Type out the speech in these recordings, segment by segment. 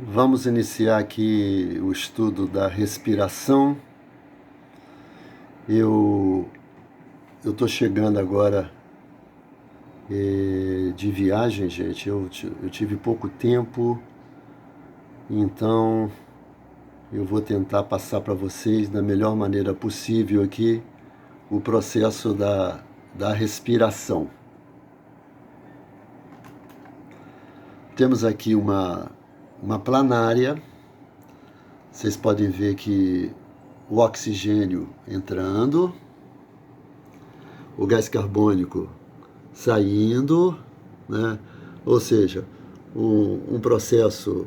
Vamos iniciar aqui o estudo da respiração. Eu estou chegando agora de viagem, gente. Eu tive pouco tempo, então eu vou tentar passar para vocês da melhor maneira possível aqui o processo da respiração. Temos aqui uma planária. Vocês podem ver que o oxigênio entrando, o gás carbônico saindo, né? Ou seja, um processo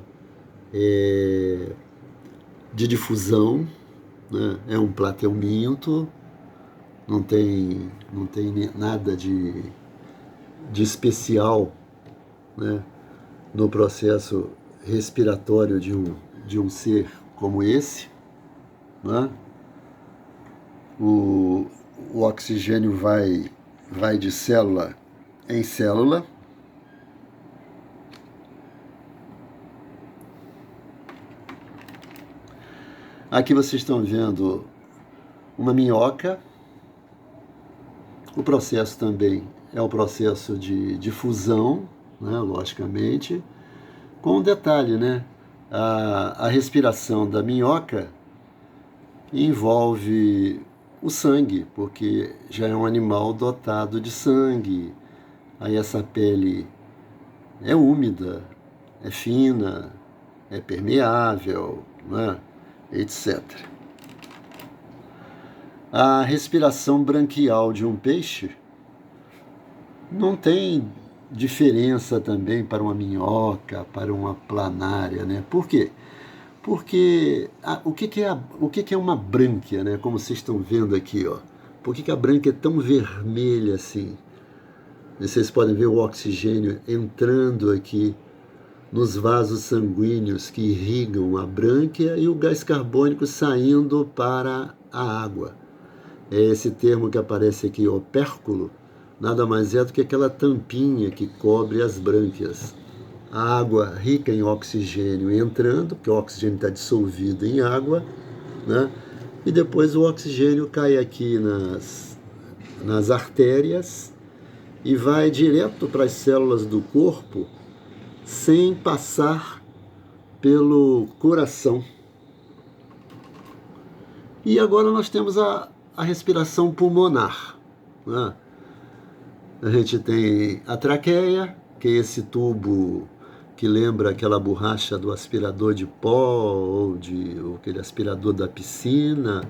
de difusão, né? É um plateuminto, não tem nada de especial, né, no processo respiratório de um ser como esse, né? O oxigênio vai de célula em célula. Aqui vocês estão vendo uma minhoca. O processo também é o processo de fusão, né, logicamente, com um detalhe, né? A respiração da minhoca envolve o sangue, porque já é um animal dotado de sangue. Aí essa pele é úmida, é fina, é permeável, né? Etc. A respiração branquial de um peixe não tem diferença também para uma minhoca, para uma planária, né? Por quê? Porque o que é uma brânquia, né? Como vocês estão vendo aqui, ó. Por que a brânquia é tão vermelha assim? Vocês podem ver o oxigênio entrando aqui nos vasos sanguíneos que irrigam a brânquia e o gás carbônico saindo para a água. É esse termo que aparece aqui, opérculo, nada mais é do que aquela tampinha que cobre as brânquias. A água rica em oxigênio entrando, porque o oxigênio está dissolvido em água, né? E depois o oxigênio cai aqui nas artérias e vai direto para as células do corpo sem passar pelo coração. E agora nós temos a respiração pulmonar, né? A gente tem a traqueia, que é esse tubo que lembra aquela borracha do aspirador de pó ou aquele aspirador da piscina.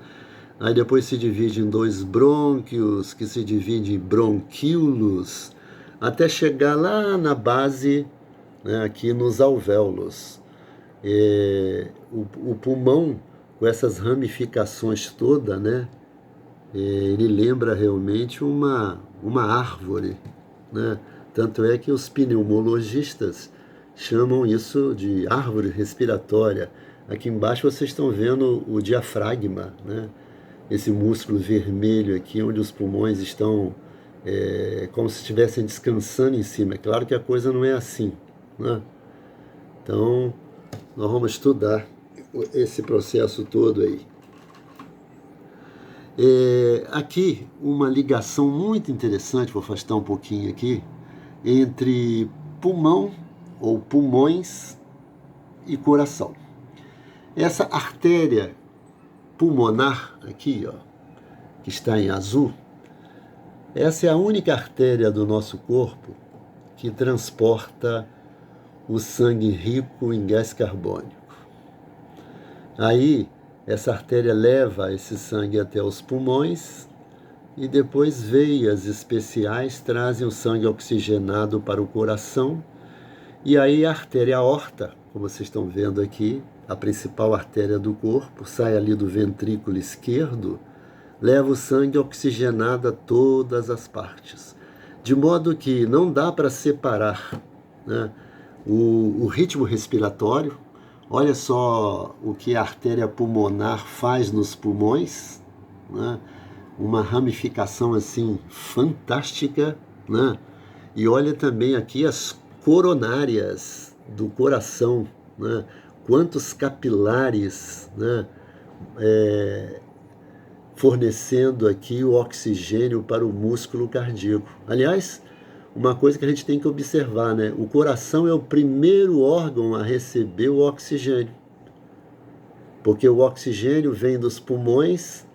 Aí depois se divide em dois brônquios, que se divide em bronquíolos, até chegar lá na base, né, aqui nos alvéolos. O pulmão, com essas ramificações todas, né, ele lembra realmente uma árvore, né? Tanto é que os pneumologistas chamam isso de árvore respiratória. Aqui embaixo vocês estão vendo o diafragma, né? Esse músculo vermelho aqui, onde os pulmões estão como se estivessem descansando em cima. É claro que a coisa não é assim, né? Então, nós vamos estudar esse processo todo aí. Aqui uma ligação muito interessante, vou afastar um pouquinho aqui, entre pulmão ou pulmões e coração. Essa artéria pulmonar aqui, ó, que está em azul, essa é a única artéria do nosso corpo que transporta o sangue rico em gás carbônico. Aí essa artéria leva esse sangue até os pulmões e depois veias especiais trazem o sangue oxigenado para o coração. E aí a artéria aorta, como vocês estão vendo aqui, a principal artéria do corpo, sai ali do ventrículo esquerdo, leva o sangue oxigenado a todas as partes. De modo que não dá para separar, né, o ritmo respiratório. Olha só o que a artéria pulmonar faz nos pulmões, né? Uma ramificação assim fantástica, né? E olha também aqui as coronárias do coração, né? quantos capilares, né, fornecendo aqui o oxigênio para o músculo cardíaco. Aliás, uma coisa que a gente tem que observar, né? O coração é o primeiro órgão a receber o oxigênio. Porque o oxigênio vem dos pulmões,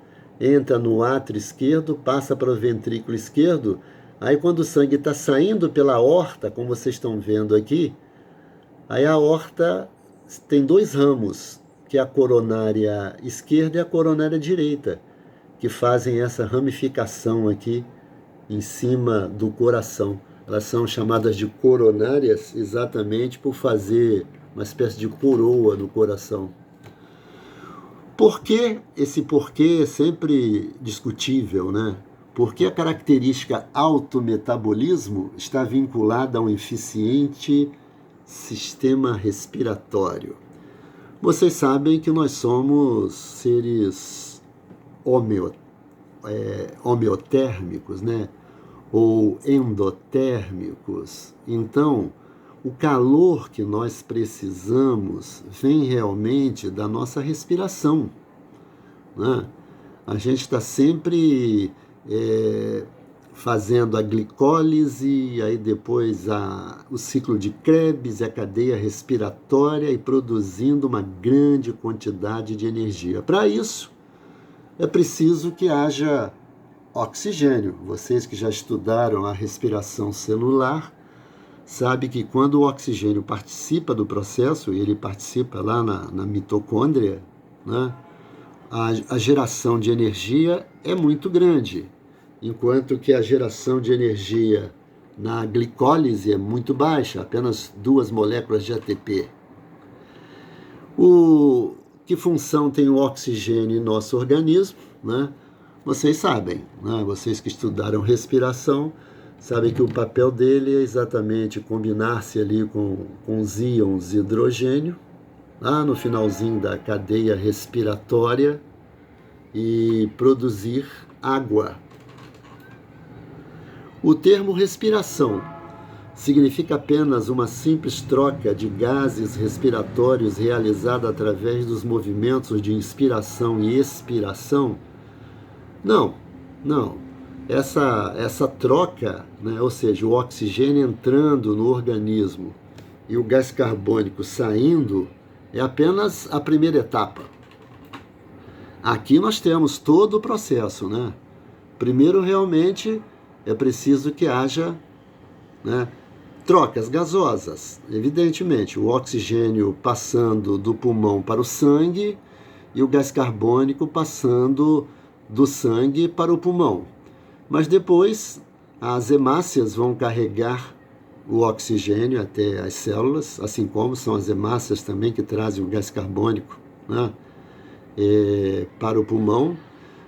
entra no átrio esquerdo, passa para o ventrículo esquerdo, aí quando o sangue está saindo pela aorta, como vocês estão vendo aqui, aí a aorta tem dois ramos, que é a coronária esquerda e a coronária direita, que fazem essa ramificação aqui em cima do coração. Elas são chamadas de coronárias exatamente por fazer uma espécie de coroa no coração. Por que esse porquê é sempre discutível, né? Porque a característica autometabolismo está vinculada a um eficiente sistema respiratório. Vocês sabem que nós somos seres homeotérmicos, né? Ou endotérmicos. Então, o calor que nós precisamos vem realmente da nossa respiração, né? A gente está sempre fazendo a glicólise, aí depois o ciclo de Krebs, a cadeia respiratória e produzindo uma grande quantidade de energia. Para isso, é preciso que haja oxigênio. Vocês que já estudaram a respiração celular sabem que quando o oxigênio participa do processo, e ele participa lá na mitocôndria, né, a geração de energia é muito grande, enquanto que a geração de energia na glicólise é muito baixa, apenas 2 moléculas de ATP. Que função tem o oxigênio em nosso organismo, né? Vocês sabem, né? Vocês que estudaram respiração, sabem que o papel dele é exatamente combinar-se ali com os íons de hidrogênio, lá no finalzinho da cadeia respiratória, e produzir água. O termo respiração significa apenas uma simples troca de gases respiratórios realizada através dos movimentos de inspiração e expiração? Não. Essa troca, né, ou seja, o oxigênio entrando no organismo e o gás carbônico saindo, é apenas a primeira etapa. Aqui nós temos todo o processo, né? Primeiro, realmente, é preciso que haja, né, trocas gasosas, evidentemente, o oxigênio passando do pulmão para o sangue e o gás carbônico passando do sangue para o pulmão. Mas depois as hemácias vão carregar o oxigênio até as células, assim como são as hemácias também que trazem o gás carbônico, né, para o pulmão.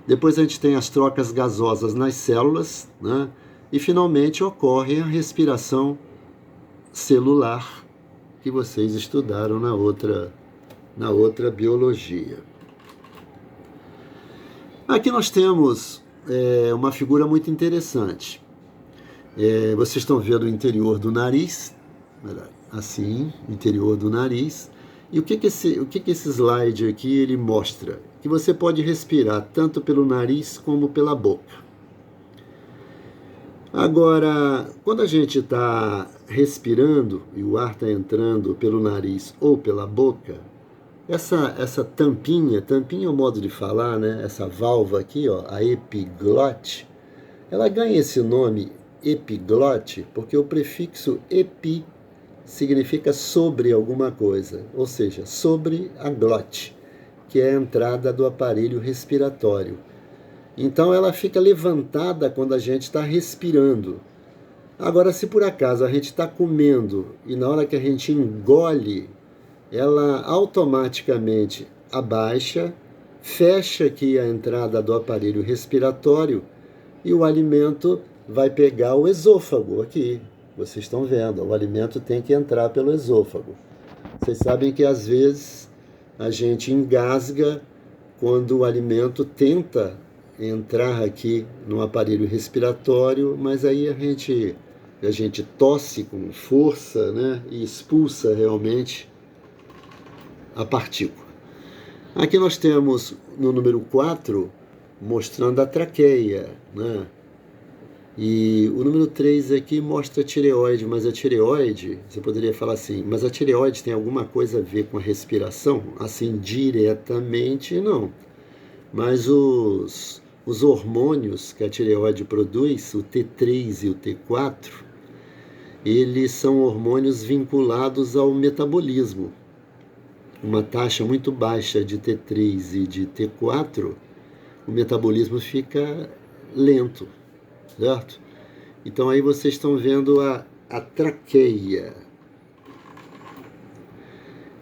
Depois a gente tem as trocas gasosas nas células, né, e finalmente ocorre a respiração celular que vocês estudaram na outra biologia. Aqui nós temos uma figura muito interessante. Vocês estão vendo o interior do nariz, assim, o interior do nariz. E o que esse slide aqui ele mostra? Que você pode respirar tanto pelo nariz como pela boca. Agora, quando a gente está respirando e o ar está entrando pelo nariz ou pela boca, essa tampinha é o modo de falar, né? Essa válvula aqui, ó, a epiglote, ela ganha esse nome epiglote porque o prefixo epi significa sobre alguma coisa, ou seja, sobre a glote, que é a entrada do aparelho respiratório. Então ela fica levantada quando a gente está respirando. Agora, se por acaso a gente está comendo e na hora que a gente engole, ela automaticamente abaixa, fecha aqui a entrada do aparelho respiratório e o alimento vai pegar o esôfago aqui. Vocês estão vendo, o alimento tem que entrar pelo esôfago. Vocês sabem que às vezes a gente engasga quando o alimento tenta entrar aqui no aparelho respiratório, mas aí a gente tosse com força, né, e expulsa realmente a partícula. Aqui nós temos no número 4, mostrando a traqueia, né? E o número 3 aqui mostra a tireoide, mas a tireoide, você poderia falar assim, mas a tireoide tem alguma coisa a ver com a respiração? Assim, diretamente, não. Mas os hormônios que a tireoide produz, o T3 e o T4, eles são hormônios vinculados ao metabolismo. Uma taxa muito baixa de T3 e de T4, o metabolismo fica lento, certo? Então aí vocês estão vendo a traqueia.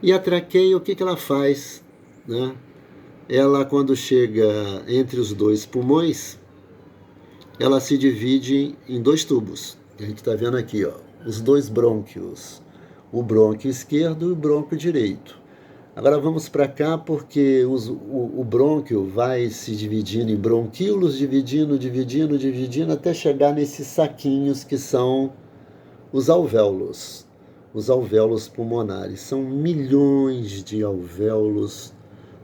E a traqueia, o que ela faz, né? Ela, quando chega entre os dois pulmões, ela se divide em 2 tubos. A gente está vendo aqui, ó, os 2 brônquios, o brônquio esquerdo e o brônquio direito. Agora vamos para cá porque o brônquio vai se dividindo em bronquíolos, dividindo, até chegar nesses saquinhos que são os alvéolos pulmonares. São milhões de alvéolos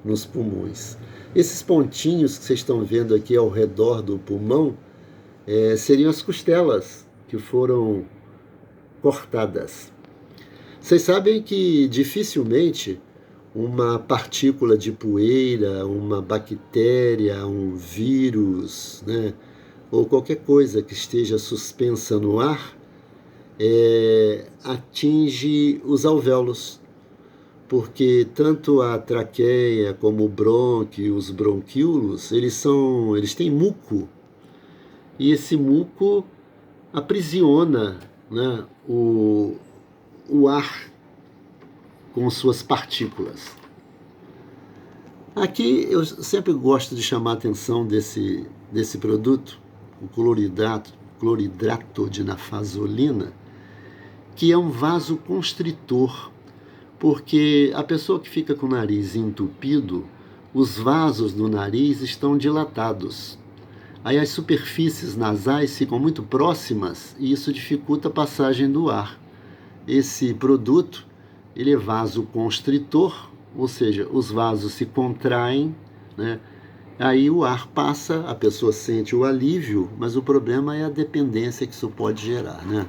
nos pulmões. Esses pontinhos que vocês estão vendo aqui ao redor do pulmão seriam as costelas que foram cortadas. Vocês sabem que dificilmente uma partícula de poeira, uma bactéria, um vírus, né, ou qualquer coisa que esteja suspensa no ar, atinge os alvéolos, porque tanto a traqueia como o brônquio e os bronquíolos, eles têm muco, e esse muco aprisiona, né, o ar com suas partículas. Aqui eu sempre gosto de chamar a atenção desse produto, o cloridrato de nafazolina, que é um vasoconstritor, porque a pessoa que fica com o nariz entupido, os vasos do nariz estão dilatados. Aí as superfícies nasais ficam muito próximas e isso dificulta a passagem do ar. Esse produto, ele é vasoconstritor, ou seja, os vasos se contraem, né? Aí o ar passa, a pessoa sente o alívio, mas o problema é a dependência que isso pode gerar, né?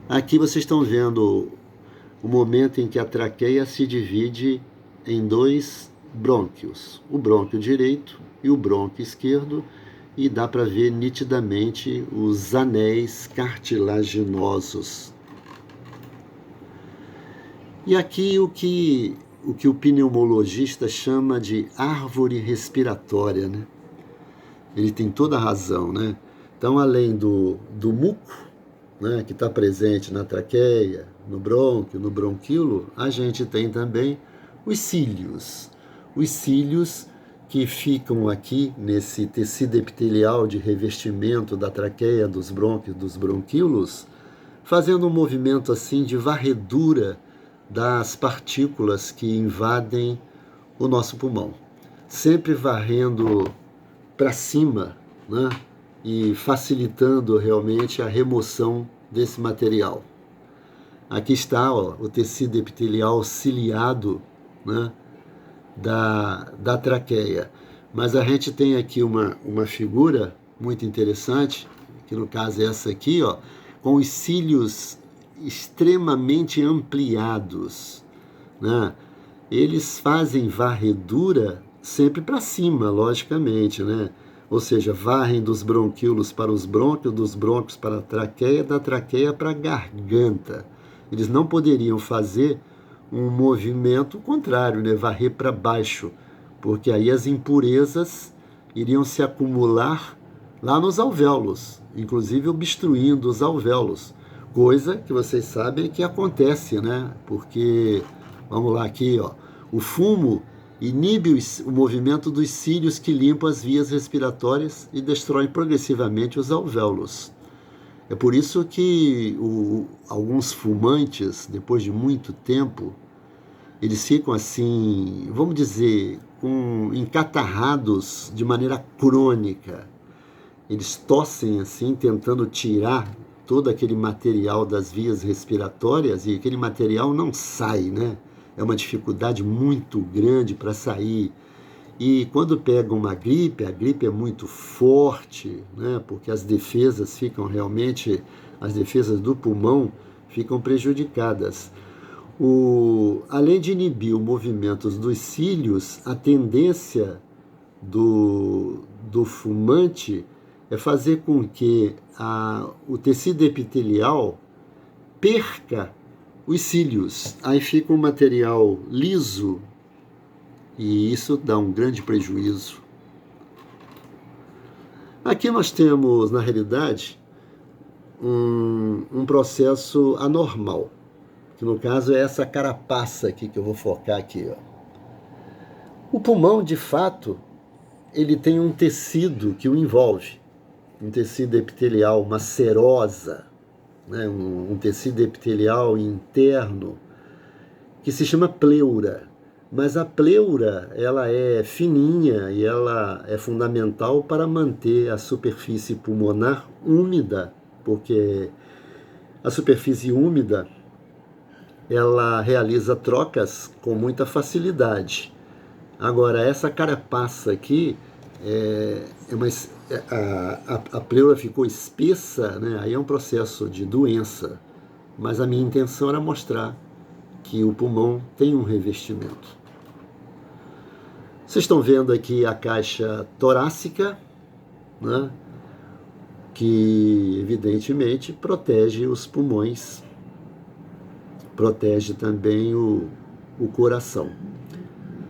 Aqui vocês estão vendo o momento em que a traqueia se divide em 2 brônquios, o brônquio direito e o brônquio esquerdo, e dá para ver nitidamente os anéis cartilaginosos. E aqui o que o pneumologista chama de árvore respiratória, né? Ele tem toda a razão, né? Então, além do muco, né, que está presente na traqueia, no brônquio, no bronquíolo, a gente tem também os cílios. Os cílios que ficam aqui nesse tecido epitelial de revestimento da traqueia, dos brônquios, dos bronquíolos, fazendo um movimento assim de varredura das partículas que invadem o nosso pulmão, sempre varrendo para cima, né, e facilitando realmente a remoção desse material. Aqui está, ó, o tecido epitelial ciliado, né, da traqueia. Mas a gente tem aqui uma figura muito interessante, que no caso é essa aqui, ó, com os cílios extremamente ampliados, né? Eles fazem varredura sempre para cima, logicamente, né? Ou seja, varrem dos bronquíolos para os brônquios, dos brônquios para a traqueia, da traqueia para a garganta. Eles não poderiam fazer um movimento contrário, né? Varrer para baixo, porque aí as impurezas iriam se acumular lá nos alvéolos, inclusive obstruindo os alvéolos. Coisa que vocês sabem que acontece, né? Porque, vamos lá aqui, ó, o fumo inibe o movimento dos cílios que limpam as vias respiratórias e destroem progressivamente os alvéolos. É por isso que alguns fumantes, depois de muito tempo, eles ficam assim, vamos dizer, encatarrados de maneira crônica. Eles tossem assim, tentando tirar todo aquele material das vias respiratórias, e aquele material não sai, né? é uma dificuldade muito grande para sair. E quando pega uma gripe, a gripe é muito forte, né? Porque as defesas ficam realmente, as defesas do pulmão ficam prejudicadas. Além de inibir os movimentos dos cílios, a tendência do fumante é fazer com que o tecido epitelial perca os cílios. Aí fica um material liso e isso dá um grande prejuízo. Aqui nós temos, na realidade, um processo anormal, que no caso é essa carapaça aqui que eu vou focar aqui. Ó. O pulmão, de fato, ele tem um tecido que o envolve, um tecido epitelial, uma serosa, né? um tecido epitelial interno, que se chama pleura. Mas a pleura, ela é fininha e ela é fundamental para manter a superfície pulmonar úmida, porque a superfície úmida, ela realiza trocas com muita facilidade. Agora, essa carapaça aqui, a pleura ficou espessa, né? Aí é um processo de doença. Mas a minha intenção era mostrar que o pulmão tem um revestimento. Vocês estão vendo aqui a caixa torácica, né? Que evidentemente protege os pulmões, protege também o coração.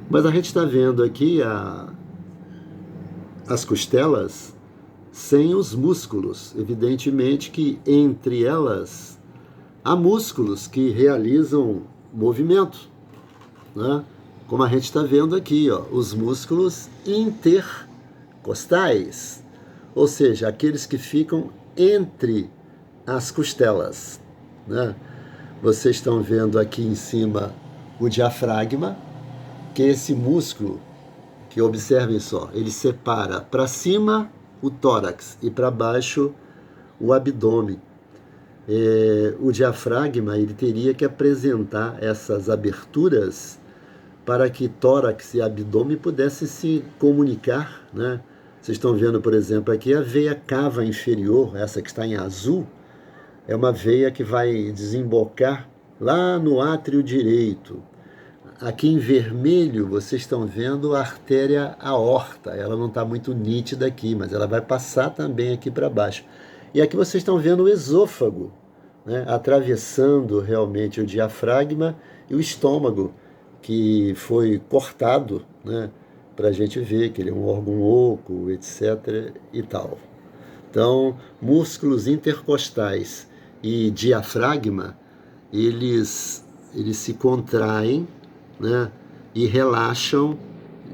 Mas a gente está vendo aqui as costelas sem os músculos. Evidentemente que entre elas há músculos que realizam movimento, né? Como a gente está vendo aqui, ó, os músculos intercostais, ou seja, aqueles que ficam entre as costelas, né? Vocês estão vendo aqui em cima o diafragma, que é esse músculo que, observem só, ele separa para cima o tórax e para baixo o abdômen. O diafragma, ele teria que apresentar essas aberturas para que tórax e abdômen pudessem se comunicar, né? Vocês estão vendo, por exemplo, aqui a veia cava inferior, essa que está em azul, é uma veia que vai desembocar lá no átrio direito. Aqui em vermelho, vocês estão vendo a artéria aorta. Ela não está muito nítida aqui, mas ela vai passar também aqui para baixo. E aqui vocês estão vendo o esôfago, né, atravessando realmente o diafragma e o estômago, que foi cortado, né, para a gente ver que ele é um órgão oco, etc. e tal. Então, músculos intercostais e diafragma, eles se contraem, né, e relaxam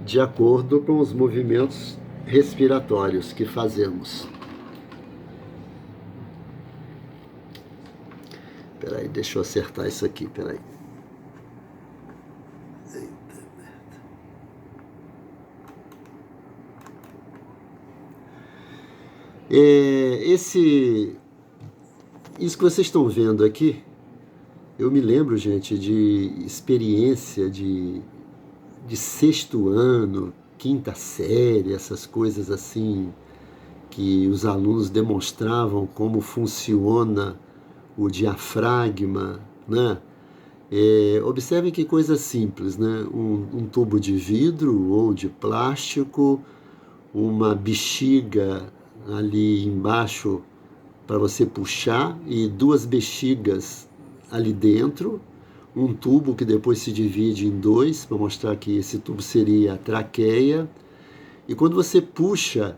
de acordo com os movimentos respiratórios que fazemos. Peraí, deixa eu acertar isso aqui, peraí. Isso que vocês estão vendo aqui, eu me lembro, gente, de experiência de sexto ano, quinta série, essas coisas assim, que os alunos demonstravam como funciona o diafragma, né? Observem que coisa simples, né? Um tubo de vidro ou de plástico, uma bexiga ali embaixo para você puxar e duas bexigas ali dentro, um tubo que depois se divide em dois, para mostrar que esse tubo seria a traqueia, e quando você puxa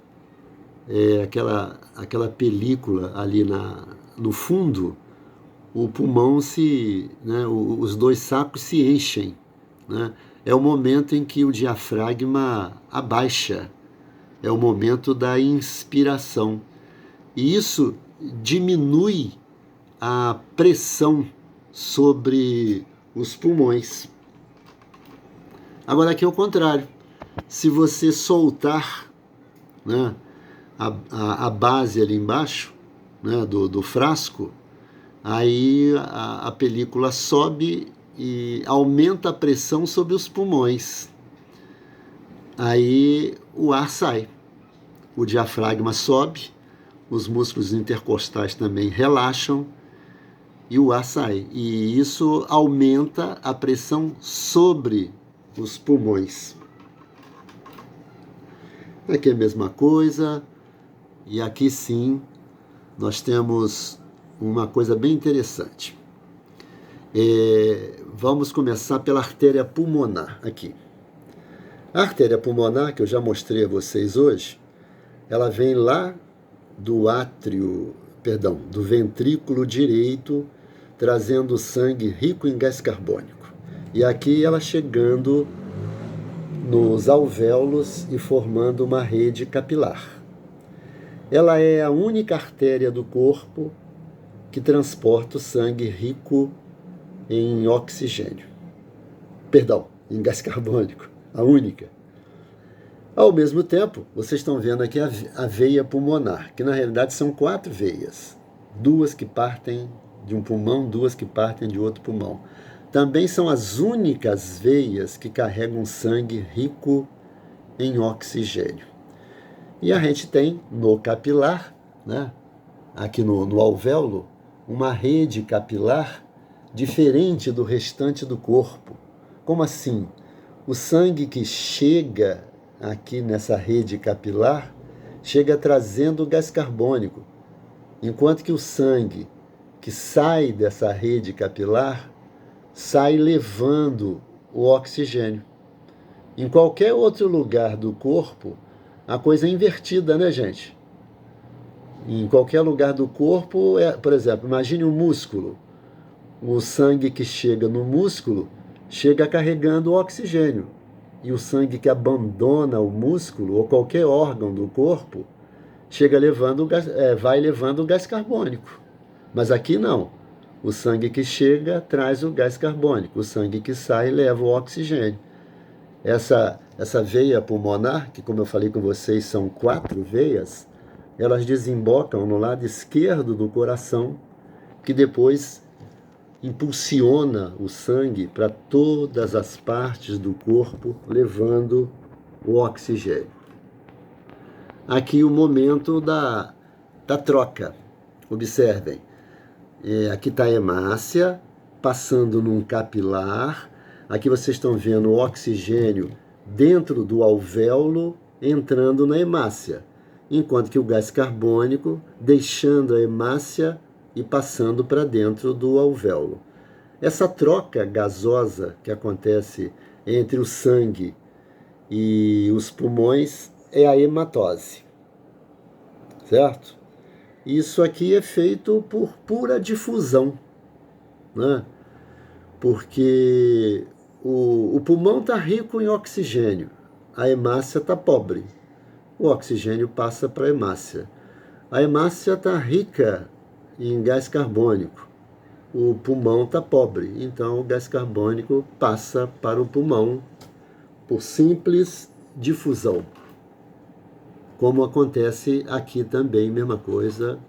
aquela película ali no fundo, o pulmão os dois sacos se enchem, né? É o momento em que o diafragma abaixa, é o momento da inspiração. E isso diminui a pressão sobre os pulmões. Agora aqui é o contrário. Se você soltar, né, a base ali embaixo, né, do frasco, aí a película sobe e aumenta a pressão sobre os pulmões. Aí o ar sai, o diafragma sobe, os músculos intercostais também relaxam e o ar sai. E isso aumenta a pressão sobre os pulmões. Aqui é a mesma coisa, e aqui sim nós temos uma coisa bem interessante. Vamos começar pela artéria pulmonar aqui. A artéria pulmonar, que eu já mostrei a vocês hoje, ela vem lá do do ventrículo direito, trazendo sangue rico em gás carbônico. E aqui ela chegando nos alvéolos e formando uma rede capilar. Ela é a única artéria do corpo que transporta o sangue rico em oxigênio. Em gás carbônico. A única. Ao mesmo tempo, vocês estão vendo aqui a veia pulmonar, que na realidade são 4 veias. 2 que partem de um pulmão, 2 que partem de outro pulmão. Também são as únicas veias que carregam sangue rico em oxigênio. E a gente tem no capilar, né, aqui no alvéolo, uma rede capilar diferente do restante do corpo. Como assim? O sangue que chega aqui nessa rede capilar chega trazendo gás carbônico, enquanto que o sangue que sai dessa rede capilar sai levando o oxigênio. Em qualquer outro lugar do corpo, a coisa é invertida, né, gente? Em qualquer lugar do corpo, por exemplo, imagine um músculo. O sangue que chega no músculo chega carregando o oxigênio. E o sangue que abandona o músculo ou qualquer órgão do corpo vai levando o gás carbônico. Mas aqui não. O sangue que chega traz o gás carbônico. O sangue que sai leva o oxigênio. Essa veia pulmonar, que como eu falei com vocês são 4 veias, elas desembocam no lado esquerdo do coração, que depois impulsiona o sangue para todas as partes do corpo, levando o oxigênio. Aqui o momento da troca. Observem. Aqui está a hemácia, passando num capilar. Aqui vocês estão vendo o oxigênio dentro do alvéolo, entrando na hemácia, enquanto que o gás carbônico deixando a hemácia e passando para dentro do alvéolo. Essa troca gasosa que acontece entre o sangue e os pulmões é a hematose, certo? Isso aqui é feito por pura difusão, né? Porque o pulmão está rico em oxigênio, a hemácia está pobre. O oxigênio passa para a hemácia. A hemácia está rica em gás carbônico. O pulmão está pobre, então o gás carbônico passa para o pulmão por simples difusão. Como acontece aqui também, mesma coisa.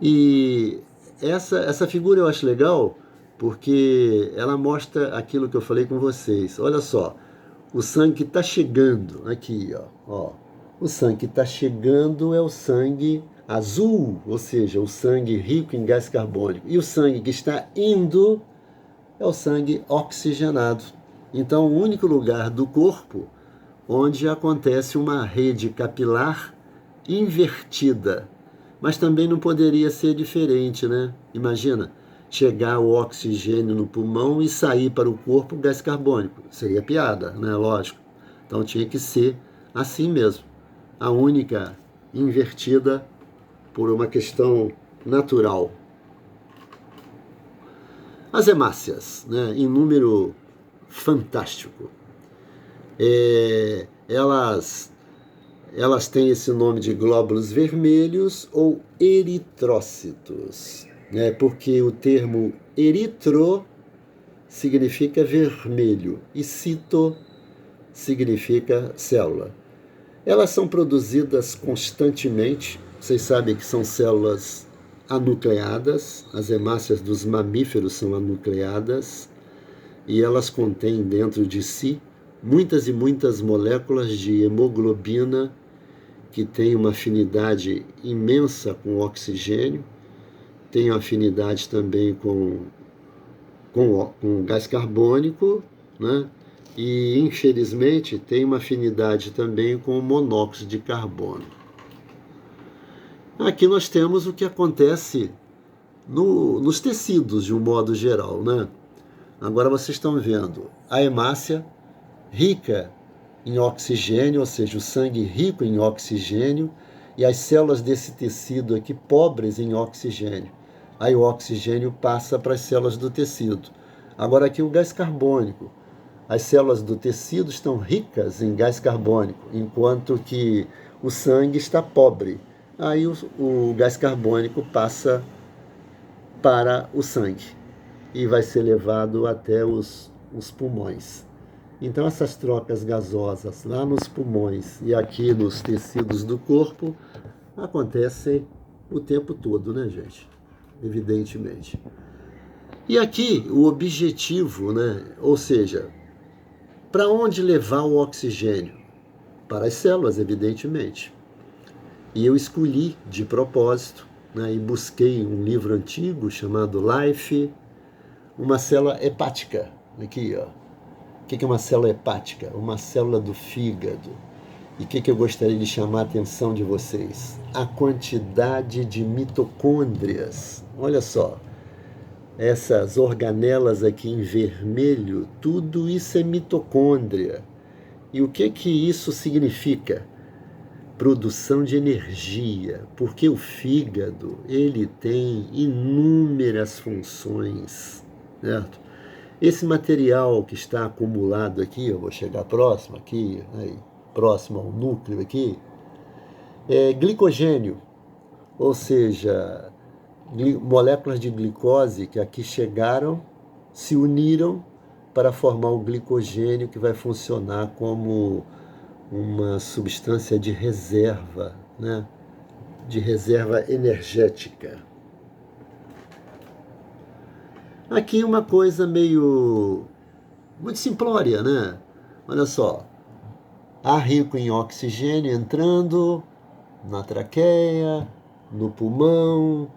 E essa figura eu acho legal porque ela mostra aquilo que eu falei com vocês. Olha só, o sangue que está chegando aqui, ó. O sangue que está chegando é o sangue azul, ou seja, o sangue rico em gás carbônico. E o sangue que está indo é o sangue oxigenado. Então, o único lugar do corpo onde acontece uma rede capilar invertida. Mas também não poderia ser diferente, né? Imagina, chegar o oxigênio no pulmão e sair para o corpo o gás carbônico. Seria piada, né? Lógico. Então tinha que ser assim mesmo. A única invertida por uma questão natural. As hemácias, né, em número fantástico, elas têm esse nome de glóbulos vermelhos ou eritrócitos, né, porque o termo eritro significa vermelho e cito significa célula. Elas são produzidas constantemente. Vocês sabem que são células anucleadas, as hemácias dos mamíferos são anucleadas, e elas contêm dentro de si muitas e muitas moléculas de hemoglobina que tem uma afinidade imensa com o oxigênio, tem afinidade também com o gás carbônico, né? E infelizmente tem uma afinidade também com o monóxido de carbono. Aqui nós temos o que acontece nos tecidos de um modo geral, né? Agora vocês estão vendo a hemácia rica em oxigênio, ou seja, o sangue rico em oxigênio, e as células desse tecido aqui pobres em oxigênio. Aí o oxigênio passa para as células do tecido. Agora aqui o gás carbônico. As células do tecido estão ricas em gás carbônico, enquanto que o sangue está pobre. Aí o gás carbônico passa para o sangue e vai ser levado até os pulmões. Então essas trocas gasosas lá nos pulmões e aqui nos tecidos do corpo acontecem o tempo todo, né, gente? Evidentemente. E aqui o objetivo, né? Ou seja, para onde levar o oxigênio? Para as células, evidentemente. E eu escolhi de propósito, né, e busquei um livro antigo chamado Life, uma célula hepática. Aqui, ó. O que é uma célula hepática? Uma célula do fígado. E o que eu gostaria de chamar a atenção de vocês? A quantidade de mitocôndrias. Olha só, essas organelas aqui em vermelho, tudo isso é mitocôndria. E o que isso significa? Produção de energia, porque o fígado, ele tem inúmeras funções, certo? Esse material que está acumulado aqui, eu vou chegar próximo aqui, aí, próximo ao núcleo aqui, é glicogênio, ou seja, moléculas de glicose que aqui chegaram, se uniram para formar o glicogênio que vai funcionar como uma substância de reserva, né? De reserva energética. Aqui uma coisa muito simplória, né? Olha só, ar rico em oxigênio entrando na traqueia, no pulmão,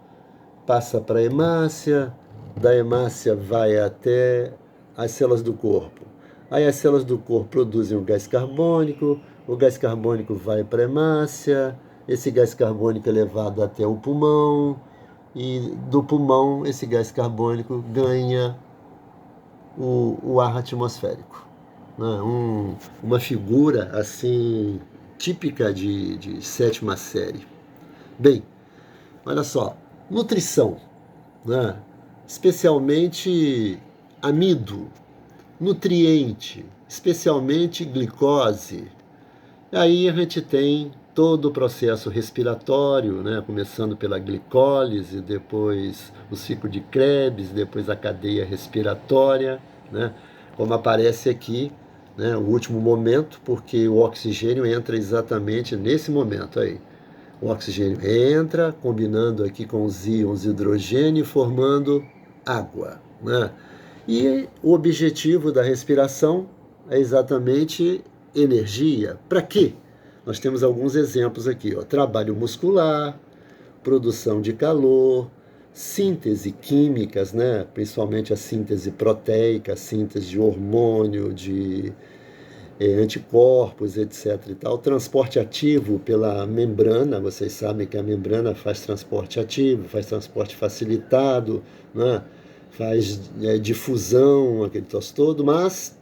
passa para a hemácia, da hemácia vai até as células do corpo. Aí as células do corpo produzem o gás carbônico vai para a hemácia, esse gás carbônico é levado até o pulmão, e do pulmão esse gás carbônico ganha o ar atmosférico. Né? Uma figura assim típica de sétima série. Bem, olha só, nutrição, né? Especialmente amido, nutriente, especialmente glicose. Aí a gente tem todo o processo respiratório, né? Começando pela glicólise, depois o ciclo de Krebs, depois a cadeia respiratória, né? Como aparece aqui, né? O último momento, porque o oxigênio entra exatamente nesse momento aí. O oxigênio entra, combinando aqui com os íons hidrogênio, formando água, né? E o objetivo da respiração é exatamente energia. Para quê? Nós temos alguns exemplos aqui, ó. Trabalho muscular, produção de calor, síntese químicas, né? Principalmente a síntese proteica, a síntese de hormônio, de anticorpos, etc. e tal. Transporte ativo pela membrana, vocês sabem que a membrana faz transporte ativo, faz transporte facilitado, né? Faz difusão, aquele troço todo, mas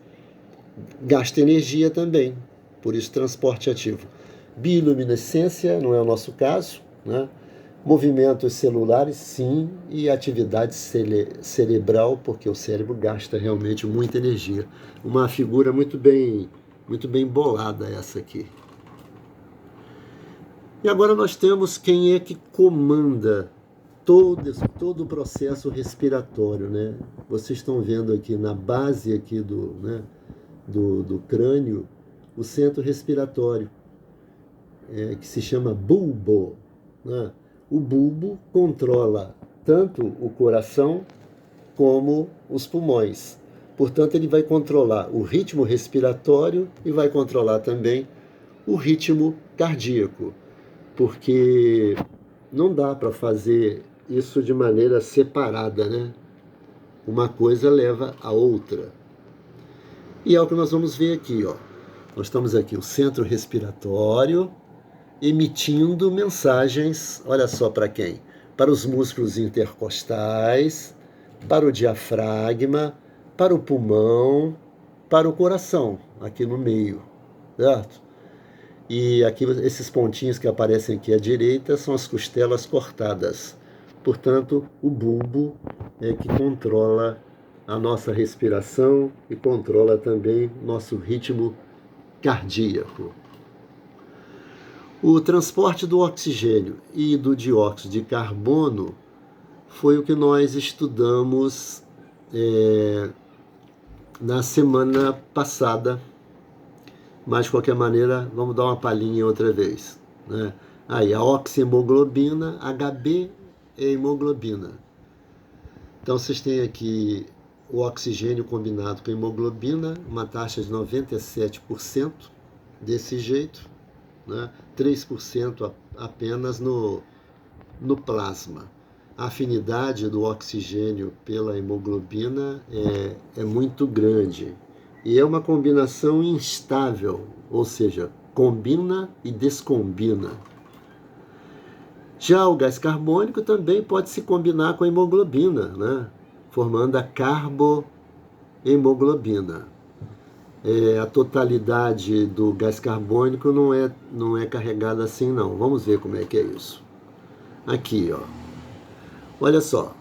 gasta energia também, por isso transporte ativo. Bioluminescência, não é o nosso caso, né? Movimentos celulares, sim, e atividade cerebral, porque o cérebro gasta realmente muita energia. Uma figura muito bem bolada essa aqui. E agora nós temos quem é que comanda todo o processo respiratório, né? Vocês estão vendo aqui na base aqui do crânio o centro respiratório, que se chama bulbo, né? O bulbo controla tanto o coração como os pulmões. Portanto, ele vai controlar o ritmo respiratório e vai controlar também o ritmo cardíaco, porque não dá para fazer isso de maneira separada, né? Uma coisa leva a outra. E é o que nós vamos ver aqui, ó. Nós estamos aqui, o centro respiratório, emitindo mensagens, olha só para quem? Para os músculos intercostais, para o diafragma, para o pulmão, para o coração, aqui no meio, certo? E aqui esses pontinhos que aparecem aqui à direita são as costelas cortadas. Portanto, o bulbo é que controla a nossa respiração e controla também nosso ritmo cardíaco. O transporte do oxigênio e do dióxido de carbono foi o que nós estudamos na semana passada, mas de qualquer maneira vamos dar uma palhinha outra vez, né? Aí a oxihemoglobina, HB é hemoglobina. Então vocês têm aqui o oxigênio combinado com a hemoglobina, uma taxa de 97%, desse jeito, né? 3% apenas no plasma. A afinidade do oxigênio pela hemoglobina é muito grande. E é uma combinação instável, ou seja, combina e descombina. Já o gás carbônico também pode se combinar com a hemoglobina, né? Formando a carbohemoglobina. A totalidade do gás carbônico não é carregada assim, não. Vamos ver como é que é isso. Aqui, ó. Olha só.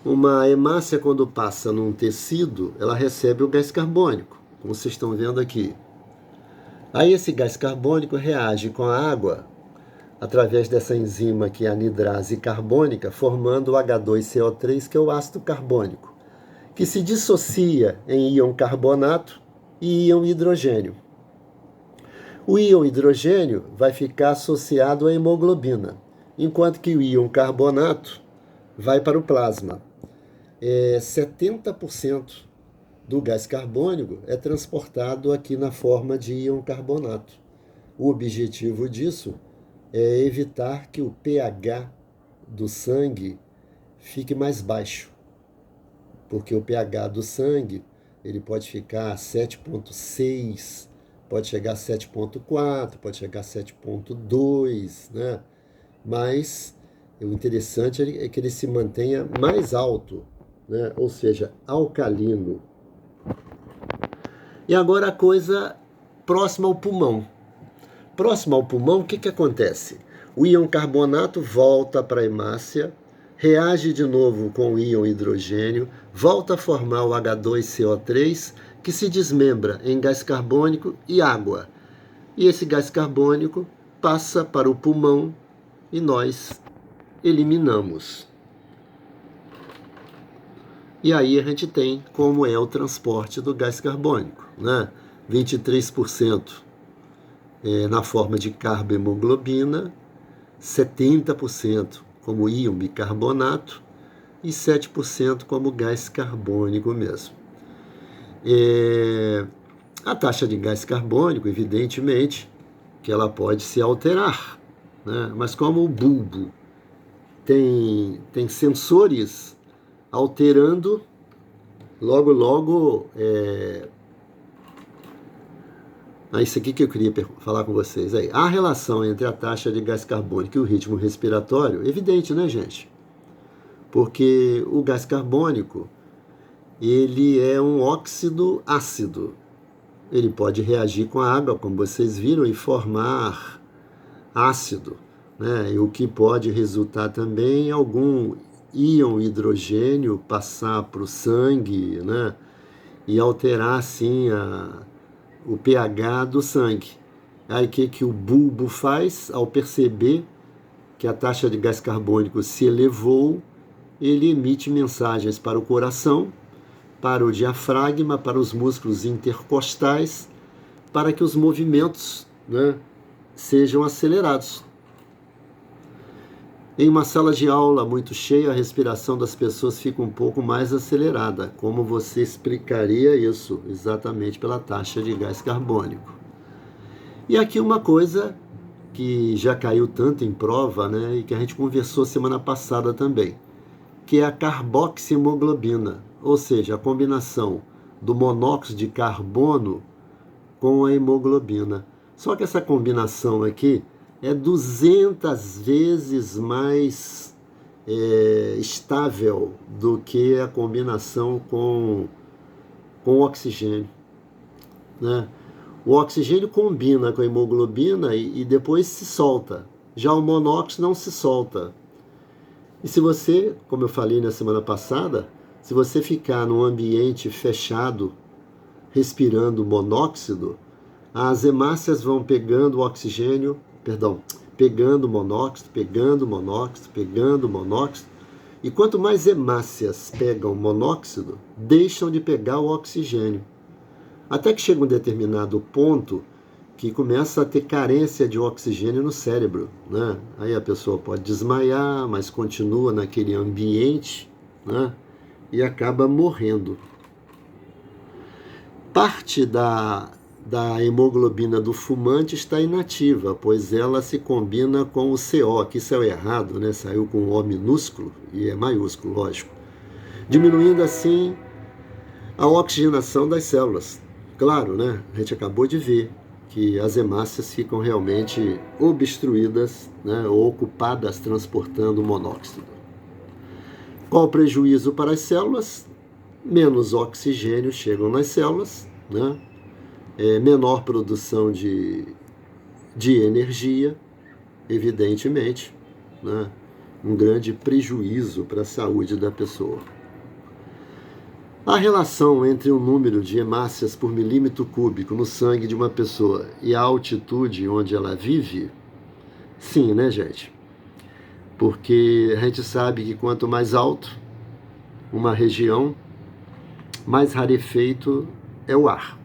Uma hemácia, quando passa num tecido, ela recebe o gás carbônico, como vocês estão vendo aqui. Aí esse gás carbônico reage com a água através dessa enzima que é a anidrase carbônica, formando o H2CO3, que é o ácido carbônico, que se dissocia em íon carbonato e íon hidrogênio. O íon hidrogênio vai ficar associado à hemoglobina, enquanto que o íon carbonato vai para o plasma. 70% do gás carbônico é transportado aqui na forma de íon carbonato. O objetivo disso é evitar que o pH do sangue fique mais baixo, porque o pH do sangue ele pode ficar 7,6, pode chegar a 7,4, pode chegar a 7,2, né? Mas o interessante é que ele se mantenha mais alto, né? Ou seja, alcalino. E agora a coisa próxima ao pulmão. Próximo ao pulmão, o que acontece? O íon carbonato volta para a hemácia, reage de novo com o íon hidrogênio, volta a formar o H2CO3, que se desmembra em gás carbônico e água. E esse gás carbônico passa para o pulmão e nós eliminamos. E aí a gente tem como é o transporte do gás carbônico, né? 23% na forma de carbohemoglobina, 70% como íon bicarbonato e 7% como gás carbônico mesmo. A taxa de gás carbônico, evidentemente, que ela pode se alterar, né? Mas como o bulbo tem sensores alterando, logo isso aqui que eu queria falar com vocês aí. A relação entre a taxa de gás carbônico e o ritmo respiratório, evidente, né, gente? Porque o gás carbônico, ele é um óxido ácido. Ele pode reagir com a água, como vocês viram, e formar ácido, né? E o que pode resultar também em algum íon hidrogênio passar para o sangue, né? E alterar, assim, o pH do sangue. Aí o que o bulbo faz? Ao perceber que a taxa de gás carbônico se elevou, ele emite mensagens para o coração, para o diafragma, para os músculos intercostais, para que os movimentos, né, sejam acelerados. Em uma sala de aula muito cheia, a respiração das pessoas fica um pouco mais acelerada. Como você explicaria isso? Exatamente pela taxa de gás carbônico. E aqui uma coisa que já caiu tanto em prova, né, e que a gente conversou semana passada também, que é a carboxihemoglobina, ou seja, a combinação do monóxido de carbono com a hemoglobina. Só que essa combinação aqui é 200 vezes mais estável do que a combinação com o oxigênio, né? O oxigênio combina com a hemoglobina e depois se solta. Já o monóxido não se solta. E se você, como eu falei na semana passada, se você ficar num ambiente fechado, respirando monóxido, as hemácias vão pegando o oxigênio, pegando monóxido, pegando monóxido, pegando monóxido. E quanto mais hemácias pegam monóxido, deixam de pegar o oxigênio. Até que chega um determinado ponto que começa a ter carência de oxigênio no cérebro, né? Aí a pessoa pode desmaiar, mas continua naquele ambiente, né? E acaba morrendo. Parte da hemoglobina do fumante está inativa, pois ela se combina com o CO. Aqui saiu errado, né? Saiu com O minúsculo e é maiúsculo, lógico. Diminuindo assim a oxigenação das células. Claro, né? A gente acabou de ver que as hemácias ficam realmente obstruídas, né? Ou ocupadas transportando monóxido. Qual o prejuízo para as células? Menos oxigênio chegam nas células, né? Menor produção de energia, evidentemente, né? Um grande prejuízo para a saúde da pessoa. A relação entre o número de hemácias por milímetro cúbico no sangue de uma pessoa e a altitude onde ela vive, sim, né, gente? Porque a gente sabe que quanto mais alto uma região, mais rarefeito é o ar.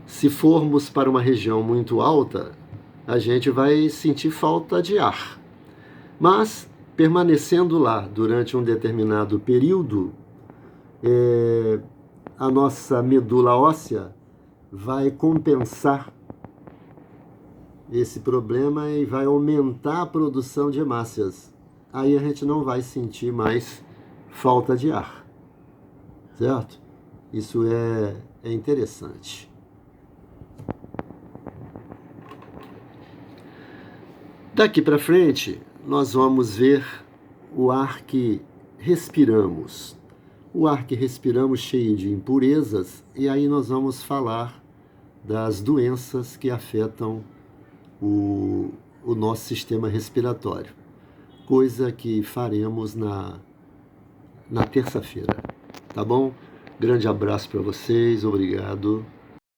Se formos para uma região muito alta, a gente vai sentir falta de ar. Mas, permanecendo lá durante um determinado período, a nossa medula óssea vai compensar esse problema e vai aumentar a produção de hemácias. Aí a gente não vai sentir mais falta de ar, certo? Isso é interessante. Daqui para frente, nós vamos ver o ar que respiramos. O ar que respiramos cheio de impurezas, e aí nós vamos falar das doenças que afetam o nosso sistema respiratório, coisa que faremos na terça-feira, tá bom? Grande abraço para vocês, obrigado.